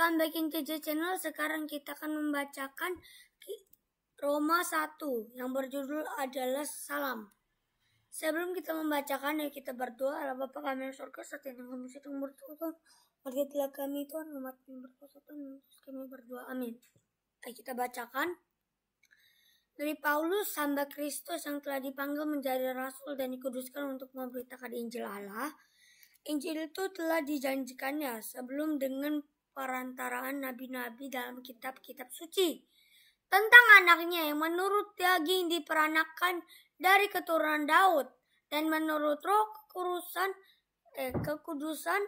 Welcome back in TJ Channel. Sekarang kita akan membacakan Roma 1 yang berjudul adalah Salam. Sebelum kita membacakan, ya kita berdoa. Allah Bapa kami yang surga, saat ini kami sedang berdoa. Berkatilah kami Tuhan, umat kami berdoa, kami berdoa. Amin. Ayo kita bacakan. Dari Paulus, hamba Kristus yang telah dipanggil menjadi rasul dan dikuduskan untuk memberitakan Injil Allah. Injil itu telah dijanjikannya sebelum dengan perantaraan nabi-nabi dalam kitab-kitab suci tentang anaknya yang menurut daging diperanakan dari keturunan Daud dan menurut roh kekudusan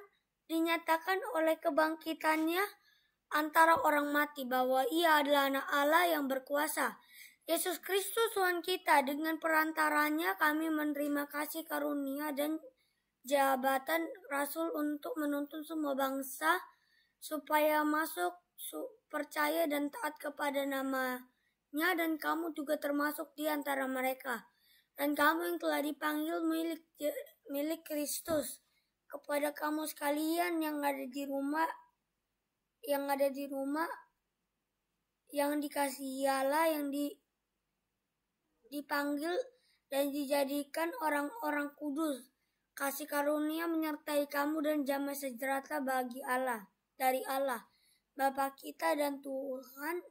dinyatakan oleh kebangkitannya antara orang mati bahwa ia adalah anak Allah yang berkuasa. Yesus Kristus Tuhan kita, dengan perantaranya kami menerima kasih karunia dan jabatan rasul untuk menuntun semua bangsa supaya masuk percaya dan taat kepada namanya, dan kamu juga termasuk di antara mereka. Dan kamu yang telah dipanggil milik Kristus. Kepada kamu sekalian yang ada di rumah yang dikasihi Allah, yang dipanggil dan dijadikan orang-orang kudus. Kasih karunia menyertai kamu dan damai sejahtera bagi Allah, dari Allah, Bapa kita dan Tuhan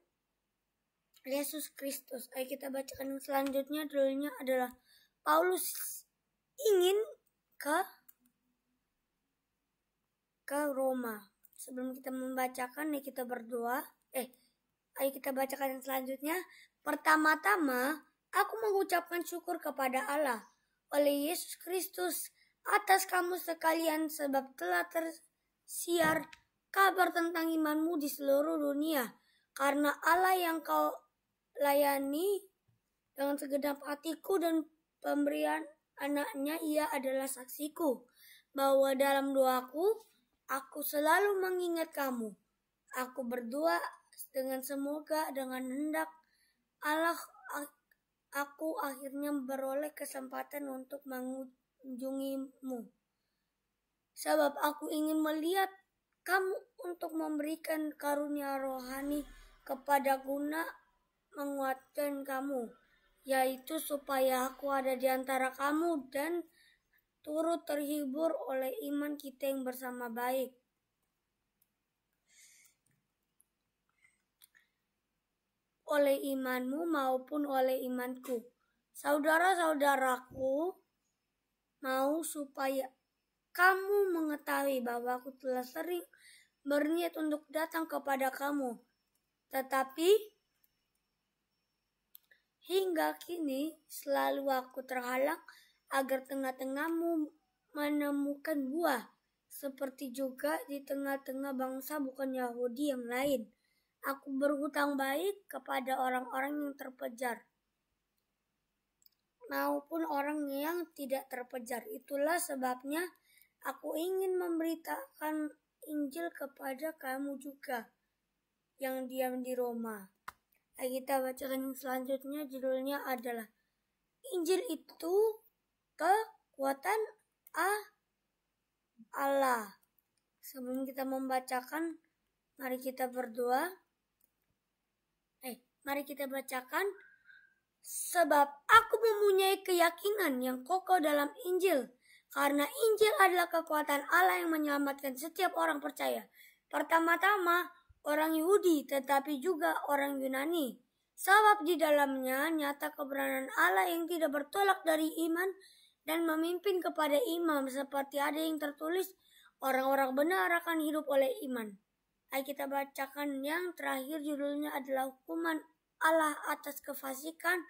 Yesus Kristus. Ayo kita bacakan yang selanjutnya. Judulnya adalah Paulus ingin ke Roma. Sebelum kita membacakan, ya kita berdoa. Ayo kita bacakan yang selanjutnya. Pertama-tama, aku mengucapkan syukur kepada Allah oleh Yesus Kristus atas kamu sekalian, sebab telah tersiar kabar tentang imanmu di seluruh dunia. Karena Allah yang kau layani dengan segenap hatiku dan pemberian anaknya, ia adalah saksiku bahwa dalam doaku aku selalu mengingat kamu. Aku berdoa dengan semoga dengan hendak Allah aku akhirnya beroleh kesempatan untuk mengunjungimu. Sebab aku ingin melihat kamu untuk memberikan karunia rohani kepada guna menguatkan kamu, yaitu supaya aku ada di antara kamu dan turut terhibur oleh iman kita yang bersama baik. Oleh imanmu maupun oleh imanku. Saudara-saudaraku, mau supaya kamu mengetahui bahwa aku telah sering berniat untuk datang kepada kamu, tetapi hingga kini selalu aku terhalang agar tengah-tengahmu menemukan buah, seperti juga di tengah-tengah bangsa bukan Yahudi yang lain. Aku berhutang baik kepada orang-orang yang terpejar maupun orang yang tidak terpejar. Itulah sebabnya aku ingin memberitakan Injil kepada kamu juga yang diam di Roma. Ayo kita bacakan yang selanjutnya. Judulnya adalah Injil itu kekuatan Allah. Sebelum kita membacakan, mari kita berdoa. Mari kita bacakan. Sebab aku mempunyai keyakinan yang kokoh dalam Injil, karena Injil adalah kekuatan Allah yang menyelamatkan setiap orang percaya. Pertama-tama orang Yahudi, tetapi juga orang Yunani. Sebab di dalamnya nyata kebenaran Allah yang tidak bertolak dari iman dan memimpin kepada iman, seperti ada yang tertulis, orang-orang benar akan hidup oleh iman. Ayo kita bacakan yang terakhir. Judulnya adalah hukuman Allah atas kefasikan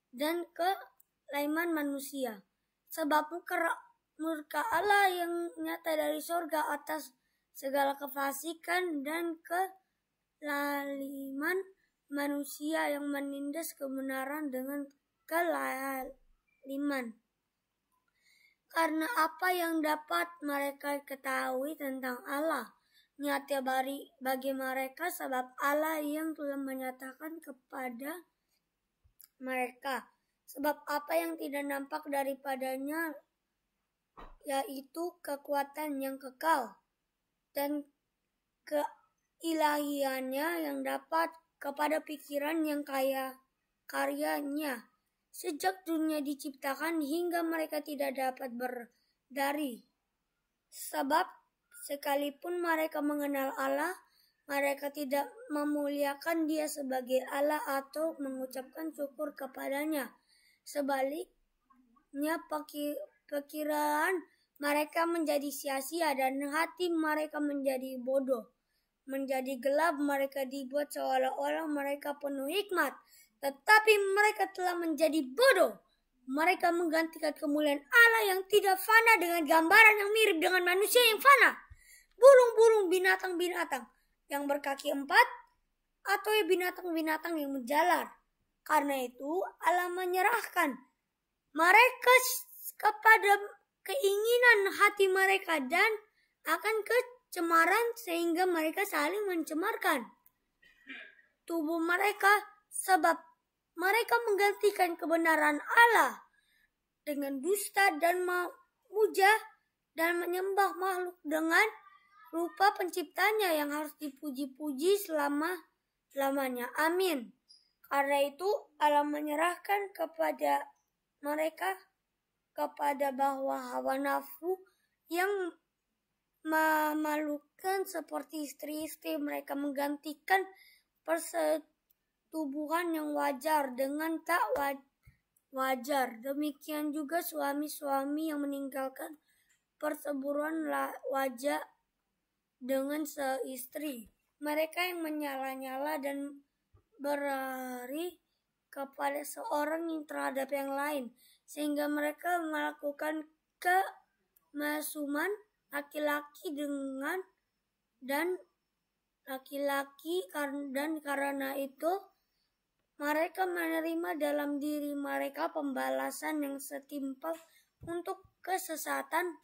dan kelaiman manusia. Sebab murka Allah yang nyata dari sorga atas segala kefasikan dan kelaliman manusia yang menindas kebenaran dengan kelaliman. Karena apa yang dapat mereka ketahui tentang Allah nyata bagi mereka, sebab Allah yang telah menyatakan kepada mereka. Sebab apa yang tidak nampak daripadanya, yaitu kekuatan yang kekal dan ilahiannya yang dapat kepada pikiran yang kaya karyanya. Sejak dunia diciptakan hingga mereka tidak dapat berdari. Sebab sekalipun mereka mengenal Allah, mereka tidak memuliakan Dia sebagai Allah atau mengucapkan syukur kepadanya. Sebaliknya pikiran mereka menjadi sia-sia dan hati mereka menjadi bodoh. Menjadi gelap, mereka dibuat seolah-olah mereka penuh hikmat. Tetapi mereka telah menjadi bodoh. Mereka menggantikan kemuliaan Allah yang tidak fana dengan gambaran yang mirip dengan manusia yang fana. Burung-burung, binatang-binatang yang berkaki 4 atau binatang-binatang yang menjalar. Karena itu Allah menyerahkan mereka kepada keinginan hati mereka dan akan kecemaran sehingga mereka saling mencemarkan tubuh mereka, sebab mereka menggantikan kebenaran Allah dengan dusta dan memuja dan menyembah makhluk dengan rupa penciptanya yang harus dipuji-puji selama-lamanya. Amin. Karena itu Allah menyerahkan kepada mereka kepada bahwa hawa nafsu yang memalukan seperti istri-istri mereka menggantikan persetubuhan yang wajar dengan tak wajar. Demikian juga suami-suami yang meninggalkan persetubuhan wajar dengan seistri. Mereka yang menyala-nyala dan berlari kepada seorang yang terhadap yang lain, sehingga mereka melakukan kemasuman laki-laki dan karena itu mereka menerima dalam diri mereka pembalasan yang setimpal untuk kesesatan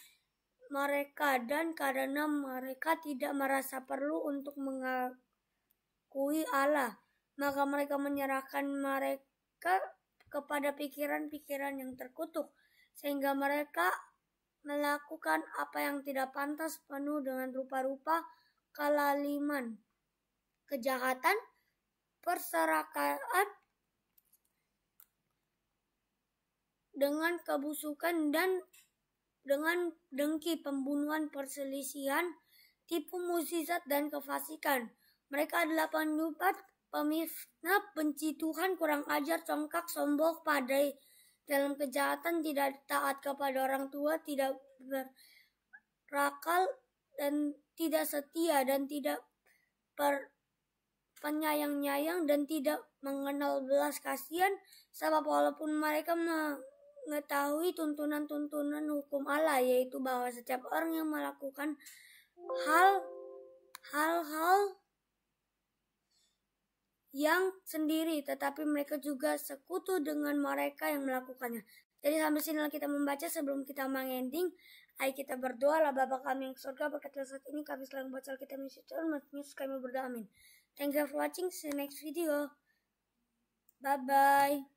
mereka, dan karena mereka tidak merasa perlu untuk mengakui Allah, maka mereka menyerahkan mereka kepada pikiran-pikiran yang terkutuk, sehingga mereka melakukan apa yang tidak pantas, penuh dengan rupa-rupa kelaliman, kejahatan, perserakaan, dengan kebusukan dan dengan dengki, pembunuhan, perselisihan, tipu musisat dan kefasikan. Mereka adalah penyubat, pemifnah, benci Tuhan, kurang ajar, congkak, sombong, pandai dalam kejahatan, tidak taat kepada orang tua, tidak berakal dan tidak setia dan tidak penyayang-nyayang dan tidak mengenal belas kasihan. Sebab walaupun mereka mengetahui tuntunan-tuntunan hukum Allah, yaitu bahwa setiap orang yang melakukan hal-hal yang sendiri, tetapi mereka juga sekutu dengan mereka yang melakukannya. Jadi sampai sini kita membaca. Sebelum kita mengending, ayo kita berdoa. Lah Bapa kami yang surga, berkatlah saat ini kami selalu membaca Alkitab yang suci, kami berdoa, amin. Thank you for watching. See you next video. Bye bye.